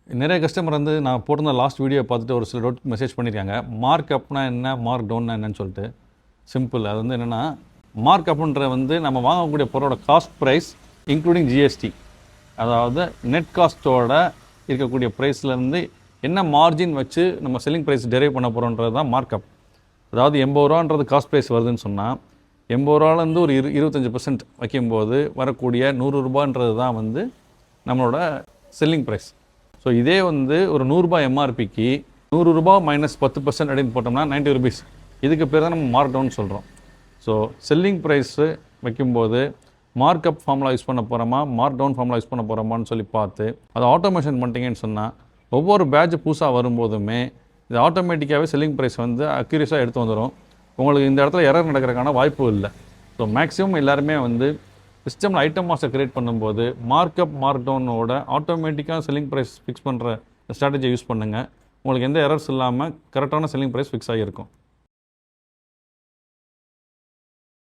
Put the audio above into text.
நிறைய கஸ்டமர் வந்து நான் போட்டிருந்த லாஸ்ட் வீடியோ பார்த்துட்டு ஒரு சில டவுட் மெசேஜ் பண்ணியிருக்காங்க. மார்க் அப்னா என்ன, மார்க் டவுன்னா என்னன்னு சொல்லிட்டு. சிம்பிள். அது வந்து என்னென்னா, மார்க் அப்புன்ற வந்து நம்ம வாங்கக்கூடிய பொருளோட காஸ்ட் ப்ரைஸ் இன்க்ளூடிங் ஜிஎஸ்டி, அதாவது நெட் காஸ்ட்டோட இருக்கக்கூடிய ப்ரைஸ்லேருந்து என்ன மார்ஜின் வச்சு நம்ம செல்லிங் ப்ரைஸ் டெரைவ் பண்ண போகிறோன்றது தான் மார்க் அப். அதாவது 80 ரூபான்றது காஸ்ட் ப்ரைஸ் வருதுன்னு சொன்னால் 80 ரூபாலேருந்து ஒரு 25% வைக்கும்போது வரக்கூடிய 100 ரூபான்றது தான் வந்து நம்மளோட செல்லிங் ப்ரைஸ். ஸோ இதே வந்து ஒரு 100 ரூபாய் எம்ஆர்பிக்கு 100 ரூபாய் மைனஸ் 10% அப்படின்னு போட்டோம்னா 90 ருபீஸ். இதுக்கு பேர் தான் நம்ம மார்க் டவுன் சொல்கிறோம். ஸோ செல்லிங் ப்ரைஸு வைக்கும்போது மார்க் அப் ஃபார்முலா யூஸ் பண்ண போகிறோமா, மார்க் டவுன் ஃபார்முலா யூஸ் பண்ண போகிறோமான்னு சொல்லி பார்த்து அதை ஆட்டோமேஷன் பண்ணிட்டீங்கன்னு சொன்னால் ஒவ்வொரு பேட்ச் புதுசாக வரும்போதுமே இது ஆட்டோமேட்டிக்காகவே செல்லிங் ப்ரைஸ் வந்து அக்யூரேஸாக எடுத்து வந்துடும். உங்களுக்கு இந்த இடத்துல எரர் நடக்கிறதுக்கான வாய்ப்பு இல்லை. ஸோ மேக்ஸிமம் எல்லாருமே வந்து சிஸ்டமில் ஐட்டம் மாஸ்டர் கிரியேட் பண்ணும்போது மார்க் அப் மார்க் டவுனோட ஆட்டோமேட்டிக்காக செல்லிங் ப்ரைஸ் ஃபிக்ஸ் பண்ணுற ஸ்ட்ராட்டஜியை யூஸ் பண்ணுங்கள். உங்களுக்கு எந்த எரர்ஸ் இல்லாமல் கரெக்டான செல்லிங் ப்ரைஸ் ஃபிக்ஸ் ஆகியிருக்கும்.